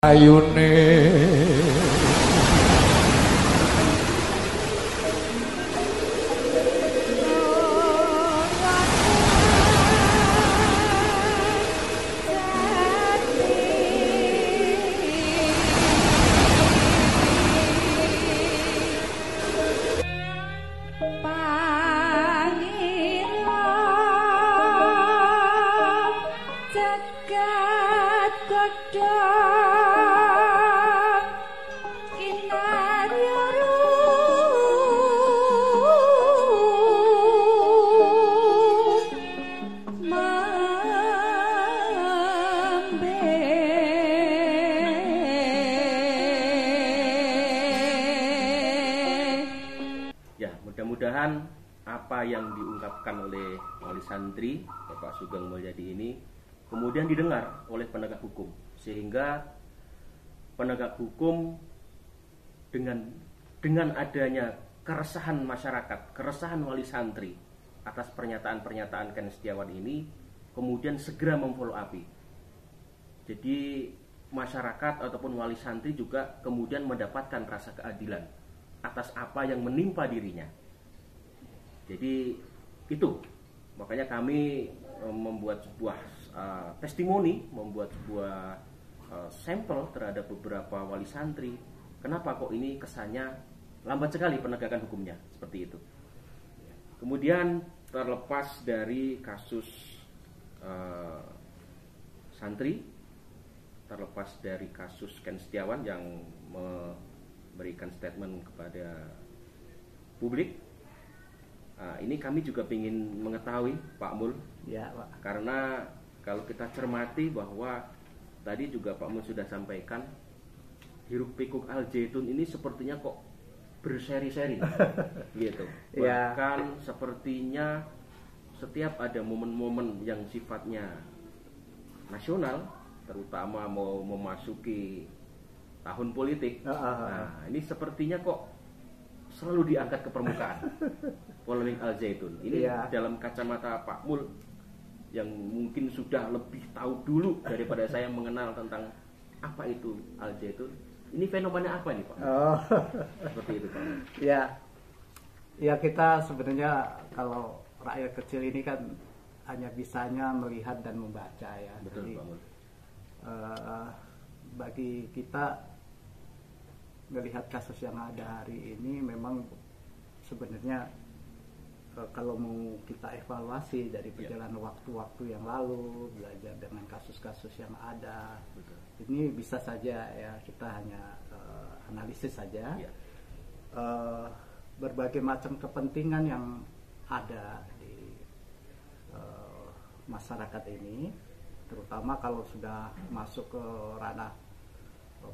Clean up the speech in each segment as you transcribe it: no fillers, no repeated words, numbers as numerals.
ayune mudah-mudahan apa yang diungkapkan oleh Wali Santri Bapak Sugeng Mulyadi ini kemudian didengar oleh penegak hukum, sehingga penegak hukum dengan adanya keresahan masyarakat, keresahan Wali Santri atas pernyataan-pernyataan Ken Setiawan ini kemudian segera memfollow up. Jadi masyarakat ataupun Wali Santri juga kemudian mendapatkan rasa keadilan atas apa yang menimpa dirinya. Jadi itu makanya kami membuat sebuah testimoni, membuat sebuah sampel terhadap beberapa wali santri. Kenapa kok ini kesannya lambat sekali penegakan hukumnya, seperti itu. Kemudian terlepas dari kasus santri, terlepas dari kasus Ken Setiawan yang memberikan statement kepada publik, ini kami juga ingin mengetahui Pak Mul, ya, Pak. Karena kalau kita cermati bahwa tadi juga Pak Mul sudah sampaikan, hiruk pikuk Al Zaitun ini sepertinya kok berseri-seri, gitu. Bahkan sepertinya setiap ada momen-momen yang sifatnya nasional, terutama mau memasuki tahun politik, nah ini sepertinya kok selalu diangkat ke permukaan polemik Al Zaitun ini. Dalam kacamata Pak Mul yang mungkin sudah lebih tahu dulu daripada saya mengenal tentang apa itu Al Zaitun, ini fenomena apa nih Pak? Seperti itu Pak. Ya kita sebenarnya kalau rakyat kecil ini kan hanya bisanya melihat dan membaca ya. Betul. Jadi, Pak Mul. Bagi kita melihat kasus yang ada hari ini memang sebenarnya kalau mau kita evaluasi dari perjalanan waktu-waktu yang lalu, belajar dengan kasus-kasus yang ada, betul. Ini bisa saja ya kita hanya analisis saja. Berbagai macam kepentingan yang ada di masyarakat ini, terutama kalau sudah masuk ke ranah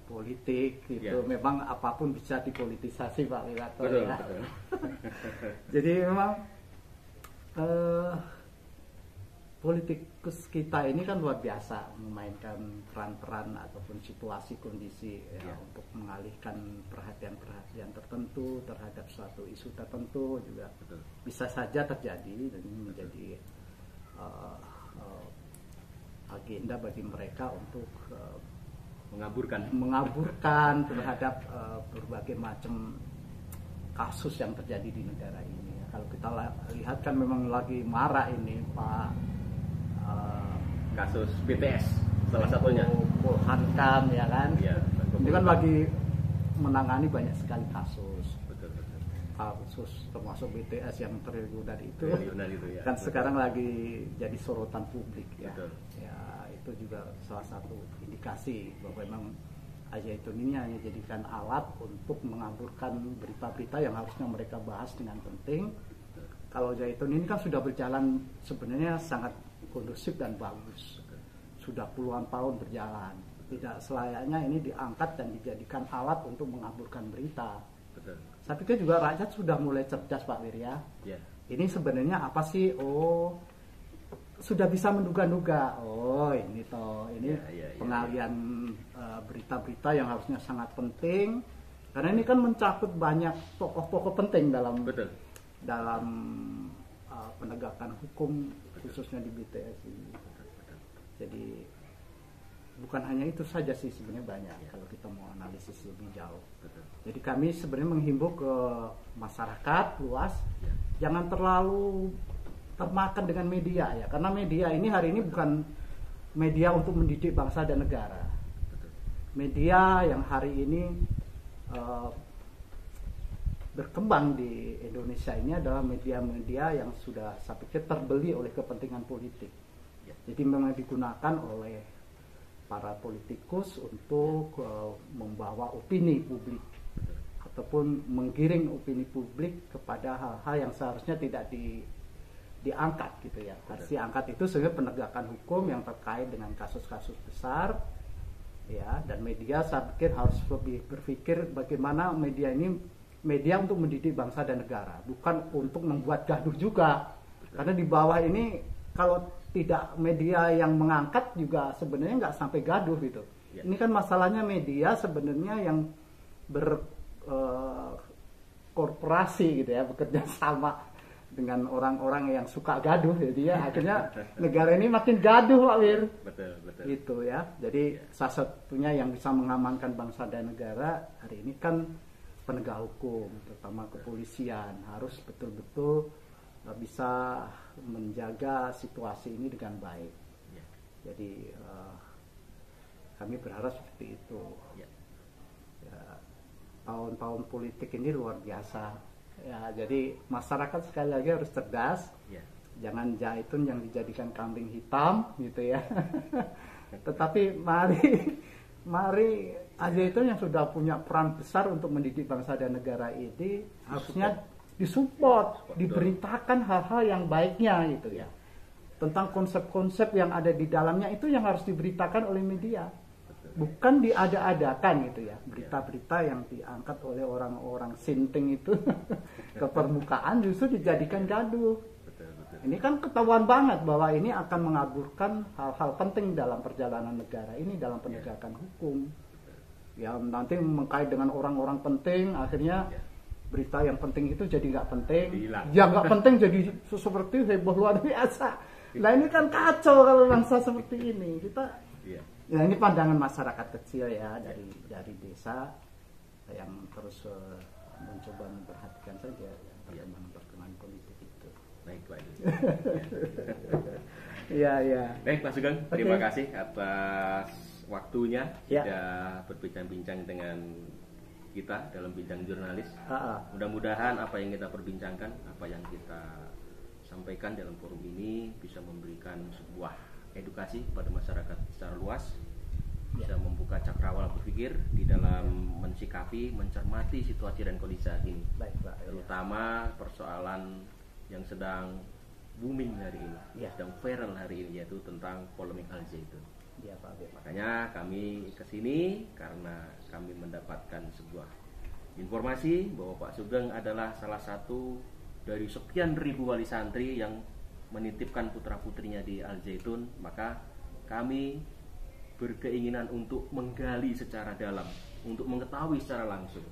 politik itu memang apapun bisa dipolitisasi Pak Wiratto, ya. Betul. Jadi memang politikus kita ini kan luar biasa memainkan peran-peran ataupun situasi kondisi ya, untuk mengalihkan perhatian-perhatian tertentu terhadap suatu isu tertentu juga bisa saja terjadi, dan ini menjadi agenda bagi mereka untuk mengaburkan terhadap berbagai macam kasus yang terjadi di negara ini. Kalau kita lihat kan memang lagi marak ini Pak, kasus BTS salah satunya, Hankam ya kan. Ini kan lagi menangani banyak sekali kasus. Betul. Kasus termasuk BTS yang triliunan itu ya. Kan sekarang lagi jadi sorotan publik ya. Itu juga salah satu indikasi bahwa memang Al Zaitun ini hanya jadikan alat untuk mengaburkan berita-berita yang harusnya mereka bahas dengan penting. Kalau Al Zaitun ini kan sudah berjalan sebenarnya sangat kondusif dan bagus, sudah puluhan tahun berjalan. Tidak selayaknya ini diangkat dan dijadikan alat untuk mengaburkan berita. Saya pikir juga rakyat sudah mulai cerdas Pak Wirya. Ini sebenarnya apa sih? Sudah bisa menduga-duga, ini pengalian berita-berita yang harusnya sangat penting, karena ini kan mencakup banyak tokoh-tokoh penting dalam penegakan hukum, khususnya di BTS ini. Jadi bukan hanya itu saja sih, sebenarnya banyak kalau kita mau analisis lebih jauh. Jadi kami sebenarnya menghimbau ke masyarakat luas, jangan terlalu termakan dengan media ya, karena media ini hari ini bukan media untuk mendidik bangsa dan negara. Media yang hari ini berkembang di Indonesia ini adalah media-media yang sudah saya pikir terbeli oleh kepentingan politik. Jadi memang digunakan oleh para politikus untuk membawa opini publik ataupun menggiring opini publik kepada hal-hal yang seharusnya tidak diangkat gitu ya. Harus diangkat itu sebenarnya penegakan hukum yang terkait dengan kasus-kasus besar ya, dan media saya pikir harus lebih berpikir bagaimana media ini media untuk mendidik bangsa dan negara, bukan untuk membuat gaduh juga. Karena di bawah ini kalau tidak media yang mengangkat juga sebenarnya nggak sampai gaduh gitu. Ini kan masalahnya media sebenarnya yang berkorporasi gitu ya, bekerja sama dengan orang-orang yang suka gaduh, jadi ya akhirnya negara ini makin gaduh, Pak Wir. Betul. Itu ya. Jadi salah satunya yang bisa mengamankan bangsa dan negara hari ini kan penegak hukum, terutama kepolisian, harus betul-betul bisa menjaga situasi ini dengan baik. Jadi kami berharap seperti itu. Tahun-tahun politik ini luar biasa. Ya, jadi masyarakat sekali lagi harus cerdas. Jangan Zaitun yang dijadikan kambing hitam gitu ya. Tetapi mari Al-Zaitun yang sudah punya peran besar untuk mendidik bangsa dan negara ini harusnya disupport, diberitakan hal-hal yang baiknya gitu ya. Tentang konsep-konsep yang ada di dalamnya itu yang harus diberitakan oleh media. Bukan diada-adakan gitu ya. Berita-berita yang diangkat oleh orang-orang sinting itu ke permukaan justru dijadikan gaduh. Ini kan ketahuan banget bahwa ini akan mengaburkan hal-hal penting dalam perjalanan negara ini, dalam penegakan hukum. Ya nanti mengkait dengan orang-orang penting, akhirnya berita yang penting itu jadi nggak penting. Ya nggak penting jadi seperti heboh luar biasa. Nah ini kan kacau kalau bangsa seperti ini. Ya ini pandangan masyarakat kecil ya dari desa yang terus mencoba memperhatikan saja perkembangan politik itu. Baik, Pak. Iya. Baik, Pak Sugeng, terima kasih atas waktunya sudah berbincang-bincang dengan kita dalam bincang jurnalis. Mudah-mudahan apa yang kita perbincangkan, apa yang kita sampaikan dalam forum ini bisa memberikan sebuah edukasi kepada masyarakat secara luas, bisa membuka cakrawala berpikir di dalam mensikapi, mencermati situasi dan kondisi saat ini. Terutama persoalan yang sedang booming hari ini, sedang viral hari ini, yaitu tentang polemik Al-Zaitun. Makanya kami kesini karena kami mendapatkan sebuah informasi bahwa Pak Sugeng adalah salah satu dari sekian ribu wali santri yang menitipkan putra-putrinya di Al-Zaitun. Maka kami berkeinginan untuk menggali secara dalam, untuk mengetahui secara langsung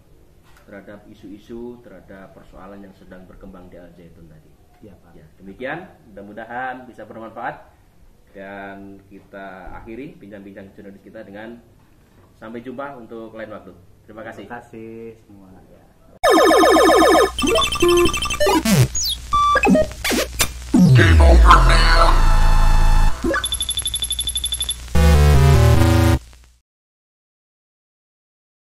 terhadap isu-isu, terhadap persoalan yang sedang berkembang di Al-Zaitun tadi. Demikian, mudah-mudahan bisa bermanfaat. Dan kita akhiri bincang-bincang jurnalis kita dengan sampai jumpa untuk lain waktu. Terima kasih. Terima kasih semua. Game over, man.